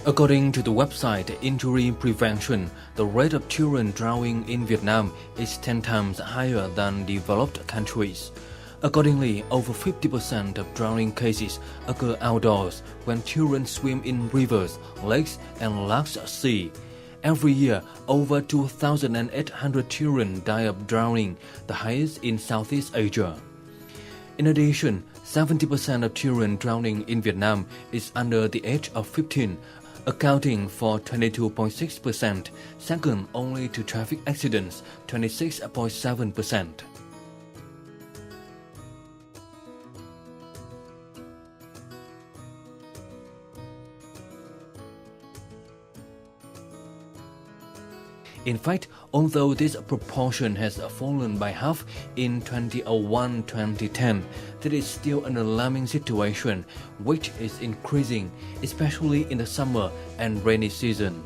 According to the website Injury Prevention, the rate of children drowning in Vietnam is 10 times higher than developed countries. Accordingly, over 50% of drowning cases occur outdoors when children swim in rivers, lakes, and large sea. Every year, over 2,800 children die of drowning, the highest in Southeast Asia. In addition, 70% of children drowning in Vietnam is under the age of 15, accounting for 22.6%, second only to traffic accidents, 26.7%. In fact, although this proportion has fallen by half in 2001-2010, there is still an alarming situation, which is increasing, especially in the summer and rainy season.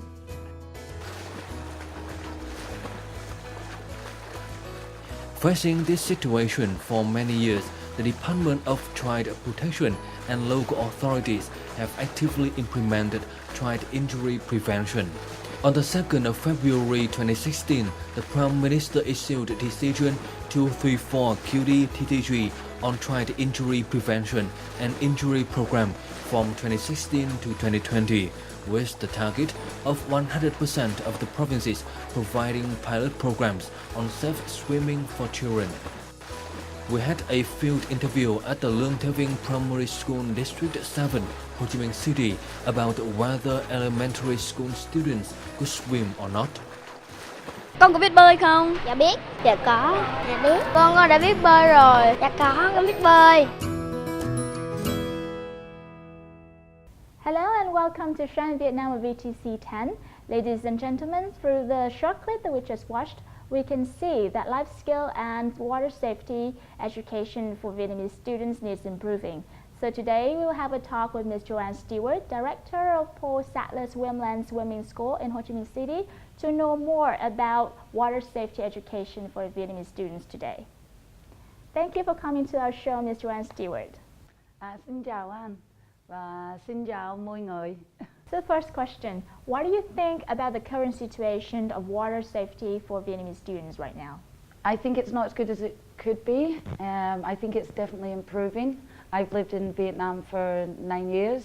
Facing this situation for many years, the Department of Child Protection and local authorities have actively implemented child injury prevention. On the 2nd of February 2016, the Prime Minister issued Decision 234 QD-TTG on Child Injury Prevention and Injury Program from 2016 to 2020, with the target of 100% of the provinces providing pilot programs on safe swimming for children. We had a field interview at the Lương Thế Vinh Primary School District 7, Ho Chi Minh City about whether elementary school students could swim or not. Con có biết bơi không? Dạ biết. Dạ có. Dạ biết. Con đã biết bơi rồi. Dạ có, con biết bơi. Hello and welcome to Shan Vietnam VTC 10. Ladies and gentlemen, through the short clip that we just watched, we can see that life skill and water safety education for Vietnamese students needs improving. So today we will have a talk with Ms. Joanne Stewart, Director of Paul Sattler Swimland Swimming School in Ho Chi Minh City, to know more about water safety education for Vietnamese students today. Thank you for coming to our show, Ms. Joanne Stewart. Xin chào anh và xin chào mọi người. So the first question, what do you think about the current situation of water safety for Vietnamese students right now? I think it's not as good as it could be. I think it's definitely improving. I've lived in Vietnam for 9 years,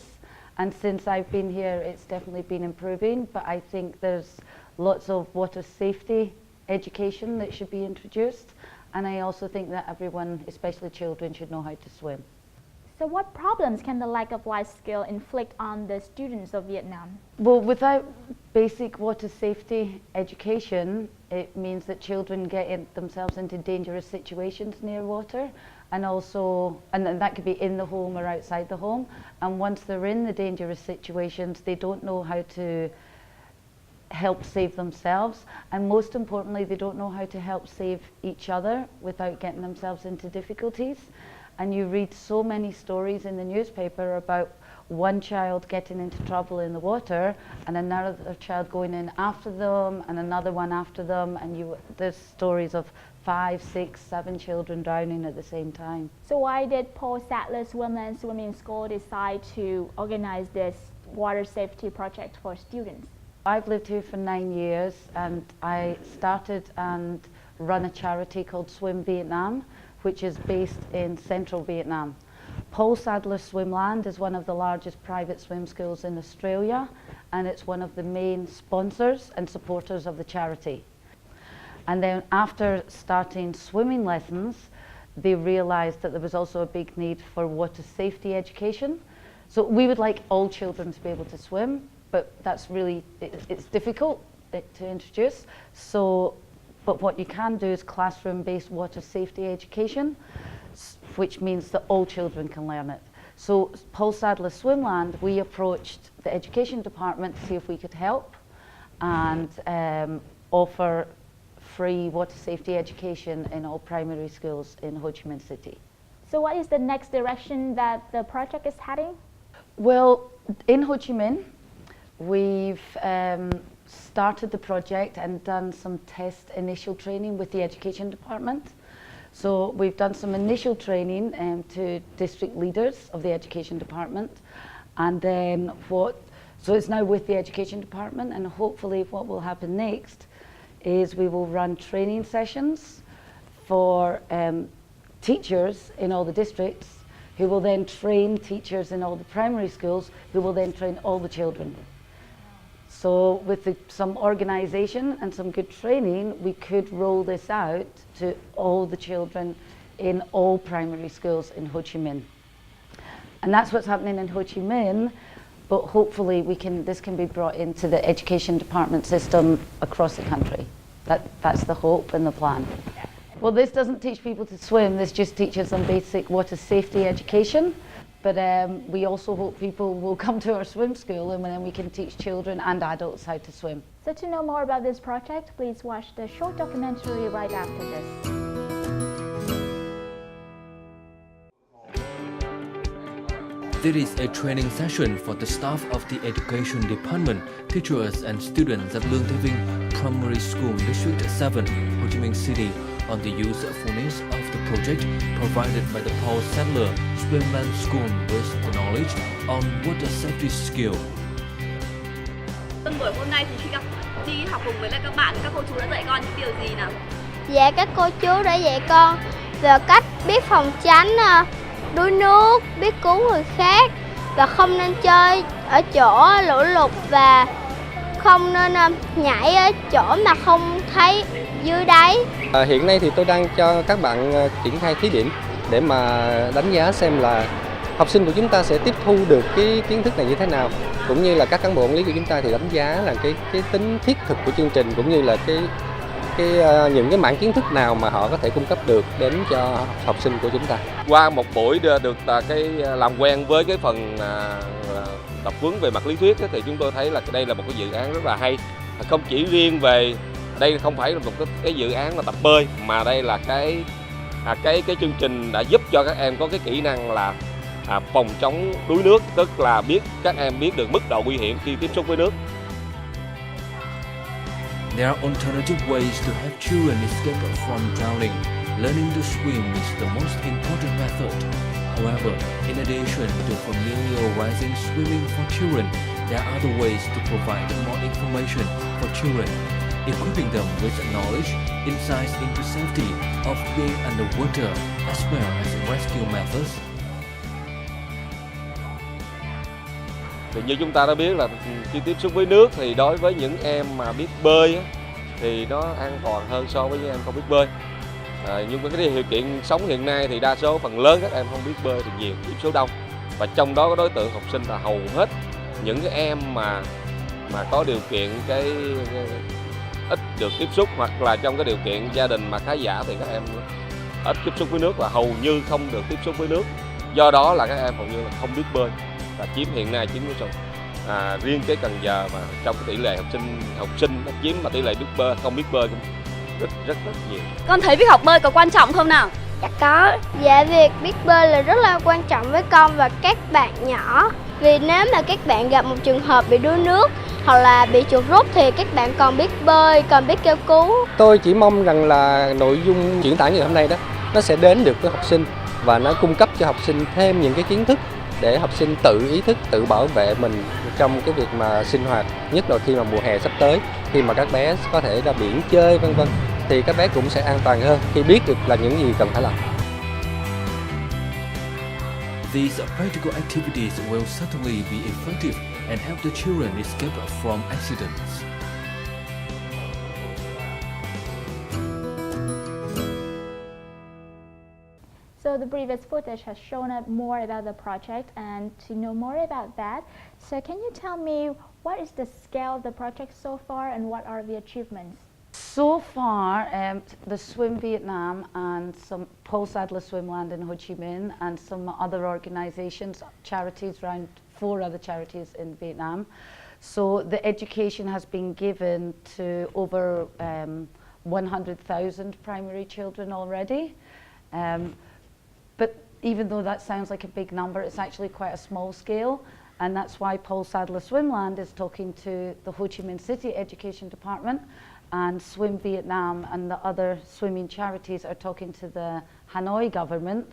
and since I've been here it's definitely been improving, but I think there's lots of water safety education that should be introduced, and I also think that everyone, especially children, should know how to swim. So what problems can the lack of life skill inflict on the students of Vietnam? Well, without basic water safety education, it means that children get themselves into dangerous situations near water, and that could be in the home or outside the home. And once they're in the dangerous situations, they don't know how to help save themselves, and most importantly, they don't know how to help save each other without getting themselves into difficulties. And you read so many stories in the newspaper about one child getting into trouble in the water and another child going in after them and another one after them, and there's stories of 5, 6, 7 children drowning at the same time. So why did Paul Sattler Swimland Swimming School decide to organize this water safety project for students? I've lived here for 9 years, and I started and run a charity called Swim Vietnam, which is based in central Vietnam. Paul Sattler Swimland is one of the largest private swim schools in Australia, and it's one of the main sponsors and supporters of the charity. And then after starting swimming lessons, they realised that there was also a big need for water safety education. So we would like all children to be able to swim, but that's really, it's difficult to introduce. But what you can do is classroom-based water safety education, which means that all children can learn it. So Paul Sattler Swimland, we approached the education department to see if we could help and offer free water safety education in all primary schools in Ho Chi Minh City. So what is the next direction that the project is heading? Well, in Ho Chi Minh, we've started the project and done some test initial training with the education department. So we've done some initial training to district leaders of the education department, and then what So it's now with the Education Department, and hopefully what will happen next is we will run training sessions for teachers in all the districts, who will then train teachers in all the primary schools, who will then train all the children. So with some organisation and some good training, we could roll this out to all the children in all primary schools in Ho Chi Minh. And that's what's happening in Ho Chi Minh, but hopefully this can be brought into the education department system across the country. That's the hope and the plan. Well, this doesn't teach people to swim, this just teaches them basic water safety education. But we also hope people will come to our swim school, and then we can teach children and adults how to swim. So to know more about this project, please watch the short documentary right after this. This is a training session for the staff of the Education Department, teachers and students at Lương Thế Vinh Primary School, District 7, Ho Chi Minh City, on the usefulness of the project provided by the Paul Sadler Swimland School with the knowledge on water safety skill. Buổi hôm nay thì khi đi học cùng với các bạn, các cô chú đã dạy con những điều gì nào? Dạ, các cô chú đã dạy con về cách biết phòng tránh đuối nước, biết cứu người khác và không nên chơi ở chỗ lũ lụt và không nên nhảy ở chỗ mà không thấy dưới đáy. Hiện nay thì tôi đang cho các bạn triển khai thí điểm để mà đánh giá xem là học sinh của chúng ta sẽ tiếp thu được cái kiến thức này như thế nào, cũng như là các cán bộ quản lý của chúng ta thì đánh giá là cái tính thiết thực của chương trình, cũng như là những cái mảng kiến thức nào mà họ có thể cung cấp được đến cho học sinh của chúng ta. Qua một buổi được làm quen với cái phần tập huấn về mặt lý thuyết thì chúng tôi thấy là đây là một cái dự án rất là hay. Không chỉ riêng về đây không phải là một cái dự án là tập bơi, mà đây là cái chương trình đã giúp cho các em có cái kỹ năng là phòng chống đuối nước, tức là các em biết được mức độ nguy hiểm khi tiếp xúc với nước. There are alternative ways to help children escape from drowning. Learning to swim is the most important method. However, in addition to familiarizing swimming for children, there are other ways to provide more information for children, equipping them with knowledge, insights into safety of being underwater, as well as rescue methods. Thì như chúng ta đã biết là khi tiếp xúc với nước thì đối với những em mà biết bơi thì nó an toàn hơn so với những em không biết bơi. Nhưng với cái điều kiện sống hiện nay thì đa số phần lớn các em không biết bơi thì nhiều, điểm số đông. Và trong đó có đối tượng học sinh là hầu hết những cái em mà có điều kiện ít được tiếp xúc, hoặc là trong cái điều kiện gia đình mà khá giả thì các em ít tiếp xúc với nước và hầu như không được tiếp xúc với nước. Do đó là các em hầu như là không biết bơi. Và hiện nay chiếm riêng cái Cần Giờ mà trong cái tỷ lệ học sinh nó chiếm mà tỷ lệ không biết bơi cũng rất nhiều. Con thấy việc học bơi có quan trọng không nào? Dạ có. Dạ, việc biết bơi là rất là quan trọng với con và các bạn nhỏ. Vì nếu mà các bạn gặp một trường hợp bị đuối nước hoặc là bị chuột rút thì các bạn còn biết bơi, còn biết kêu cứu. Tôi chỉ mong rằng là nội dung diễn tả như hôm nay đó nó sẽ đến được với học sinh và nó cung cấp cho học sinh thêm những cái kiến thức để học sinh tự ý thức, tự bảo vệ mình trong cái việc mà sinh hoạt, nhất là khi mà mùa hè sắp tới, khi mà các bé có thể ra biển chơi vân vân, thì các bé cũng sẽ an toàn hơn khi biết được là những gì cần phải làm. These practical activities will certainly be effective and help the children escape from accidents. So the previous footage has shown us more about the project, and to know more about that, so can you tell me what is the scale of the project so far and what are the achievements? So far, the Swim Vietnam and some Paul Sadler Swimland in Ho Chi Minh and some other organisations, charities, around 4 other charities in Vietnam. So the education has been given to over 100,000 primary children already. But even though that sounds like a big number, it's actually quite a small scale, and that's why Paul Sadler Swimland is talking to the Ho Chi Minh City Education Department, and Swim Vietnam and the other swimming charities are talking to the Hanoi government,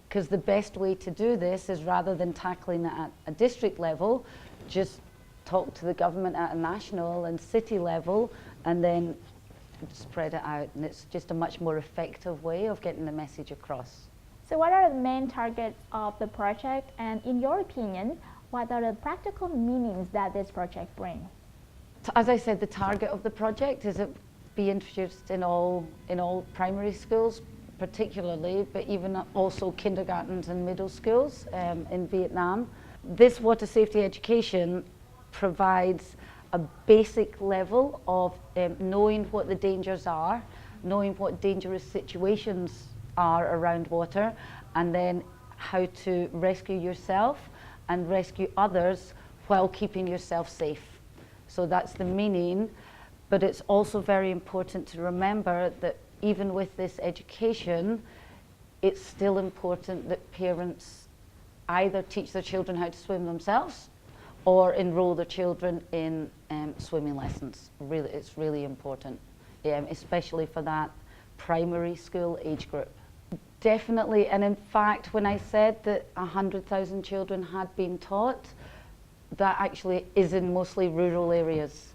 because the best way to do this is, rather than tackling it at a district level, just talk to the government at a national and city level, and then spread it out. And it's just a much more effective way of getting the message across. So what are the main targets of the project, and in your opinion, what are the practical meanings that this project brings? As I said, the target of the project is it be introduced in all primary schools particularly, but even also kindergartens and middle schools in Vietnam. This water safety education provides a basic level of knowing what the dangers are, knowing what dangerous situations are around water, and then how to rescue yourself and rescue others while keeping yourself safe. So that's the meaning, but it's also very important to remember that even with this education, it's still important that parents either teach their children how to swim themselves or enroll their children in swimming lessons. Really, it's really important, especially for that primary school age group. Definitely, and in fact, when I said that 100,000 children had been taught, that actually is in mostly rural areas.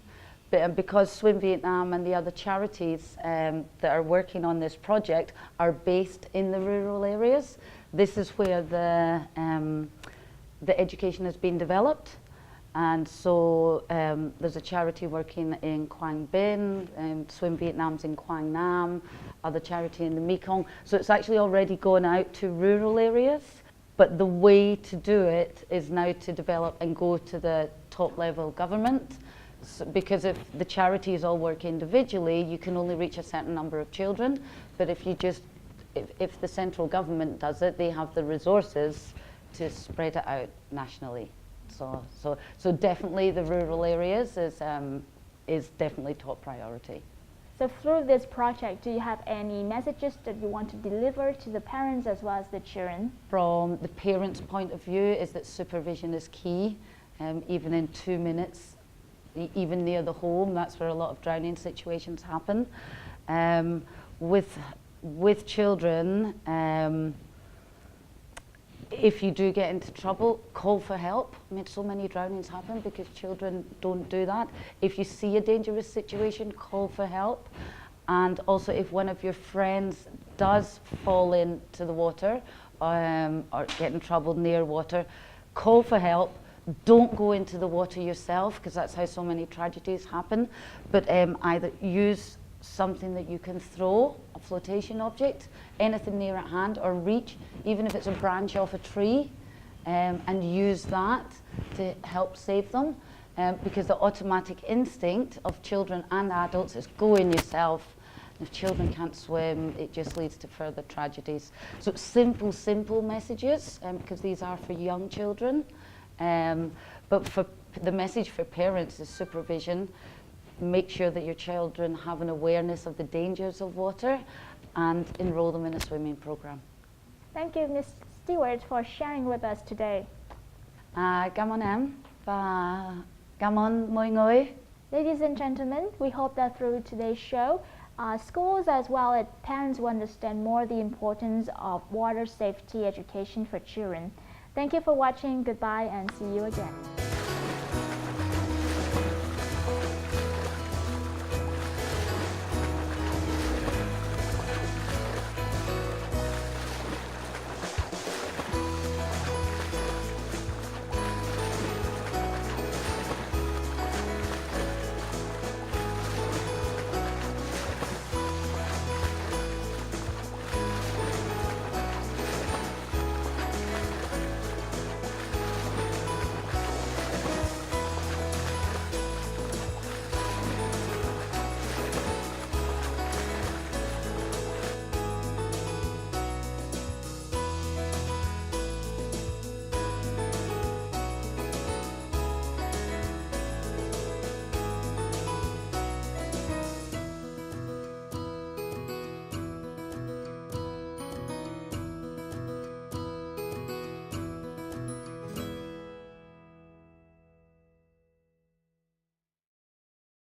But because Swim Vietnam and the other charities that are working on this project are based in the rural areas, this is where the education has been developed. And so there's a charity working in Quang Binh, Swim Vietnam's in Quang Nam, other charity in the Mekong. So it's actually already gone out to rural areas. But the way to do it is now to develop and go to the top level government. So, because if the charities all work individually, you can only reach a certain number of children. But if you if the central government does it, they have the resources to spread it out nationally. So definitely the rural areas is definitely top priority. So through this project, do you have any messages that you want to deliver to the parents as well as the children? From the parents' point of view is that supervision is key, even in 2 minutes, even near the home. That's where a lot of drowning situations happen. With children, if you do get into trouble, call for help. I mean, so many drownings happen because children don't do that. If you see a dangerous situation, call for help. And also, if one of your friends does fall into the water or get in trouble near water, call for help. Don't go into the water yourself, because that's how so many tragedies happen. But either use something that you can throw, a flotation object, anything near at hand, or reach, even if it's a branch off a tree, and use that to help save them. Because the automatic instinct of children and adults is go in yourself. If children can't swim, it just leads to further tragedies. So simple messages, because these are for young children. But for the message for parents is supervision. Make sure that your children have an awareness of the dangers of water and enroll them in a swimming program. Thank you, Ms. Stewart, for sharing with us today. Cảm ơn em và cảm ơn mọi người. Ladies and gentlemen, we hope that through today's show, schools as well as parents will understand more the importance of water safety education for children. Thank you for watching. Goodbye and see you again.